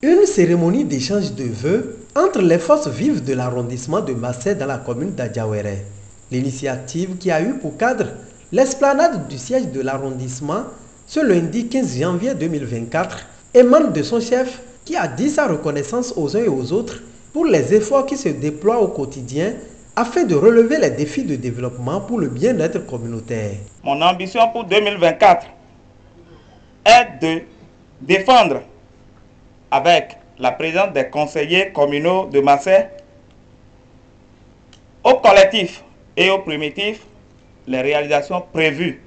Une cérémonie d'échange de vœux entre les forces vives de l'arrondissement de Massé dans la commune d'Adjawéré. L'initiative qui a eu pour cadre l'esplanade du siège de l'arrondissement ce lundi 15 janvier 2024 émane de son chef qui a dit sa reconnaissance aux uns et aux autres pour les efforts qui se déploient au quotidien afin de relever les défis de développement pour le bien-être communautaire. Mon ambition pour 2024 est de défendre avec la présence des conseillers communaux de Massé au collectif et au primitif les réalisations prévues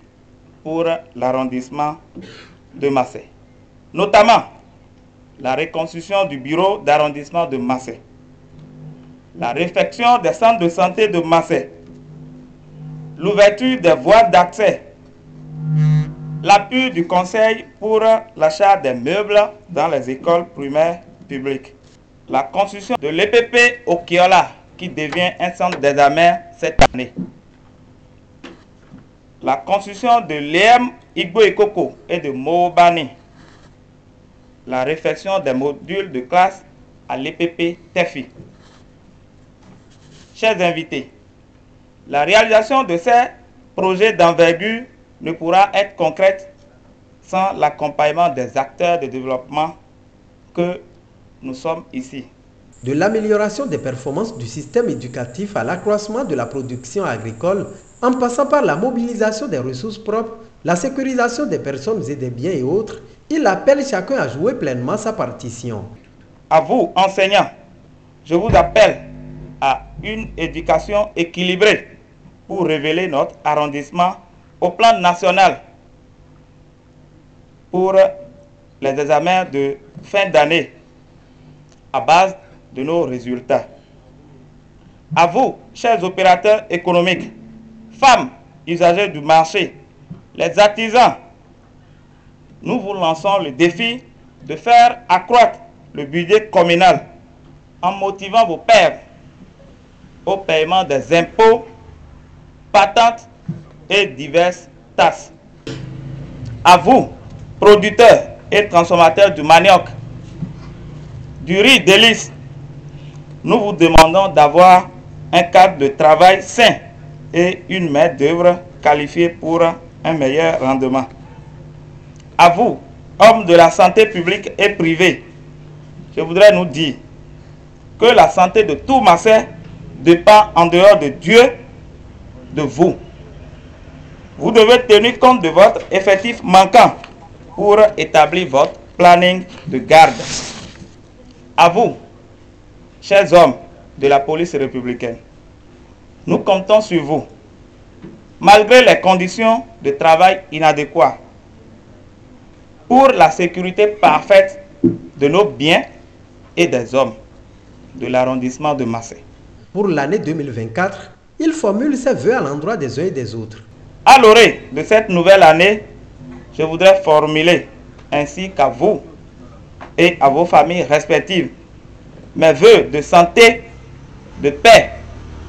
pour l'arrondissement de Massé, notamment la reconstruction du bureau d'arrondissement de Massé, la réfection des centres de santé de Massé, l'ouverture des voies d'accès, l'appui du conseil pour l'achat des meubles dans les écoles primaires publiques, la construction de l'EPP au Kiola qui devient un centre d'examen cette année, la construction de l'EM Igbo et Koko et de Mobani, la réfection des modules de classe à l'EPP TEFI. Chers invités, la réalisation de ces projets d'envergure ne pourra être concrète sans l'accompagnement des acteurs de développement que nous sommes ici. De l'amélioration des performances du système éducatif à l'accroissement de la production agricole, en passant par la mobilisation des ressources propres, la sécurisation des personnes et des biens et autres, il appelle chacun à jouer pleinement sa partition. À vous, enseignants, je vous appelle à une éducation équilibrée pour révéler notre arrondissement au plan national pour les examens de fin d'année à base de nos résultats. À vous, chers opérateurs économiques, femmes, usagers du marché, les artisans, nous vous lançons le défi de faire accroître le budget communal en motivant vos pairs au paiement des impôts, patentes et diverses taxes. À vous, producteurs et transformateurs du manioc, du riz délice, nous vous demandons d'avoir un cadre de travail sain et une main-d'œuvre qualifiée pour un meilleur rendement. À vous, hommes de la santé publique et privée, je voudrais nous dire que la santé de tout Massé dépend en dehors de Dieu, de vous. Vous devez tenir compte de votre effectif manquant pour établir votre planning de garde. À vous, chers hommes de la police républicaine, nous comptons sur vous. Malgré les conditions de travail inadéquates, pour la sécurité parfaite de nos biens et des hommes de l'arrondissement de Massé. Pour l'année 2024, il formule ses vœux à l'endroit des uns et des autres. À l'orée de cette nouvelle année, je voudrais formuler, ainsi qu'à vous et à vos familles respectives, mes vœux de santé, de paix,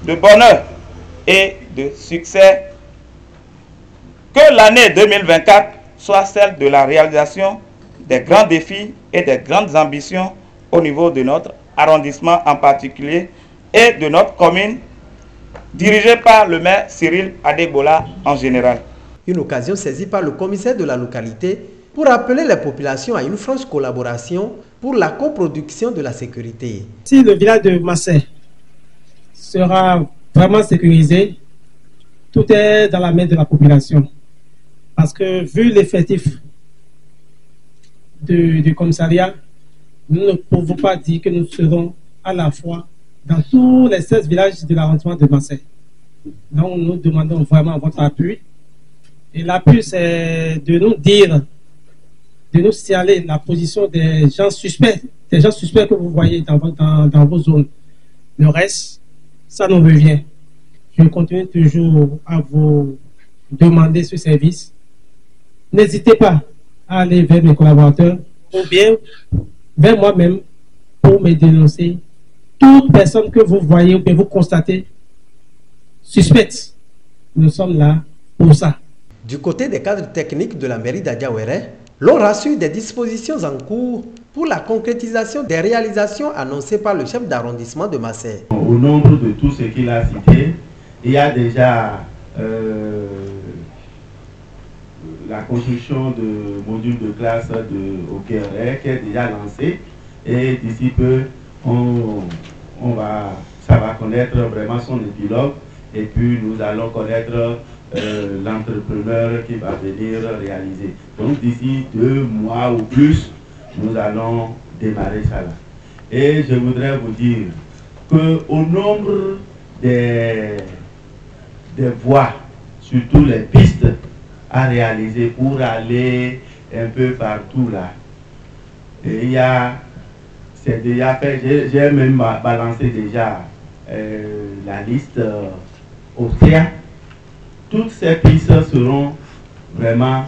de bonheur et de succès. Que l'année 2024 soit celle de la réalisation des grands défis et des grandes ambitions au niveau de notre arrondissement en particulier et de notre commune, dirigée par le maire Cyril Adegbola en général. Une occasion saisie par le commissaire de la localité pour appeler les populations à une franche collaboration pour la coproduction de la sécurité. Si le village de Massé sera vraiment sécurisé, tout est dans la main de la population. Parce que vu l'effectif du commissariat, nous ne pouvons pas dire que nous serons à la fois dans tous les 16 villages de l'arrondissement de Massé. Donc nous demandons vraiment votre appui. Et l'appui, c'est de nous dire, de nous signaler la position des gens suspects que vous voyez dans vos zones. Le reste, ça nous revient. Je continue toujours à vous demander ce service. N'hésitez pas à aller vers mes collaborateurs ou bien vers moi-même pour me dénoncer toute personne que vous voyez ou que vous constatez suspecte. Nous sommes là pour ça. Du côté des cadres techniques de la mairie d'Adjawéré, l'on rassure des dispositions en cours pour la concrétisation des réalisations annoncées par le chef d'arrondissement de Massé. Au nombre de tout ce qu'il a cité, il y a déjà la construction de modules de classe au Guéret qui est déjà lancé, et d'ici peu, ça va connaître vraiment son épilogue, et puis nous allons connaître l'entrepreneur qui va venir réaliser. Donc d'ici 2 mois ou plus, nous allons démarrer ça là. Et je voudrais vous dire qu'au nombre des voies, surtout les pistes à réaliser pour aller un peu partout là, et il y a, c'est déjà fait, j'ai même balancé déjà la liste au CA. Toutes ces pistes seront vraiment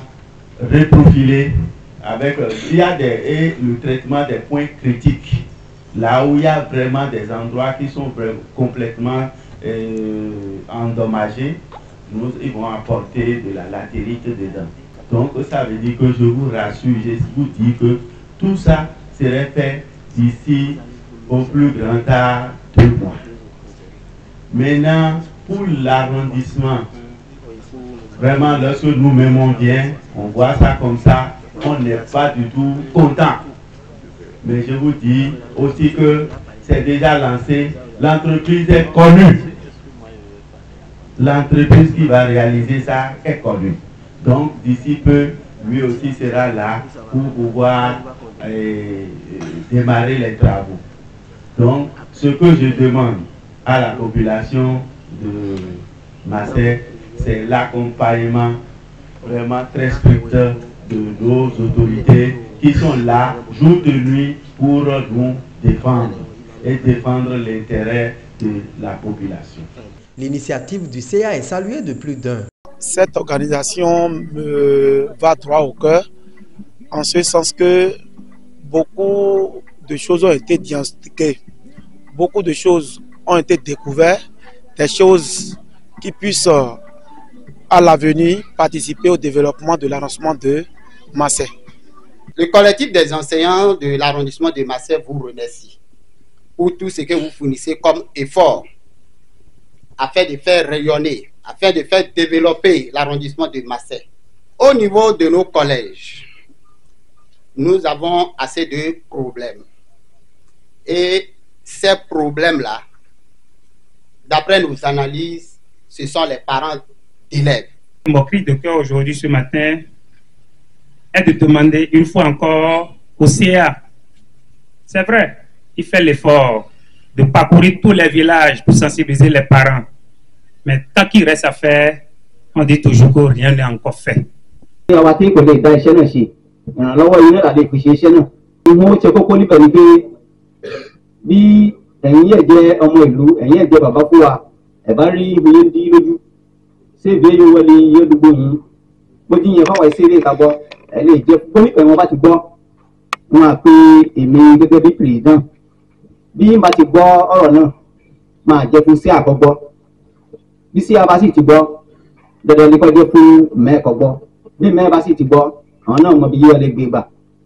reprofilées avec et le traitement des points critiques, là où il y a vraiment des endroits qui sont complètement endommagés. Ils vont apporter de la latérite dedans. Donc ça veut dire que je vous rassure, je vous dis que tout ça serait fait d'ici au plus grand tard 2 mois. Maintenant, pour l'arrondissement, vraiment lorsque nous-mêmes on vient, on voit ça comme ça, on n'est pas du tout content. Mais je vous dis aussi que c'est déjà lancé, l'entreprise est connue. L'entreprise qui va réaliser ça est connue. Donc d'ici peu, lui aussi sera là pour pouvoir démarrer les travaux. Donc ce que je demande à la population de Massé, c'est l'accompagnement vraiment très strict de nos autorités qui sont là jour et nuit pour nous défendre et défendre l'intérêt de la population. L'initiative du CA est saluée de plus d'un. Cette organisation me va droit au cœur, en ce sens que beaucoup de choses ont été diagnostiquées, beaucoup de choses ont été découvertes, des choses qui puissent à l'avenir participer au développement de l'arrondissement de Massé. Le collectif des enseignants de l'arrondissement de Massé vous remercie pour tout ce que vous fournissez comme effort afin de faire rayonner, afin de faire développer l'arrondissement de Massé. Au niveau de nos collèges, nous avons assez de problèmes. Et ces problèmes-là, d'après nos analyses, ce sont les parents d'élèves. Mon cri de cœur aujourd'hui, ce matin, est de demander une fois encore au CA. C'est vrai, il fait l'effort de parcourir tous les villages pour sensibiliser les parents. Mais tant qu'il reste à faire, on dit toujours que rien n'est encore fait. Bí sí abá sì ti gbọ́ dandan ní kó jẹ́ fún mẹ́ẹ̀kọ́ gbọ́ bí mẹ́ẹ̀ bá sì ti gbọ́ àwọn náà mọ bí yíyọ lè gbé gbà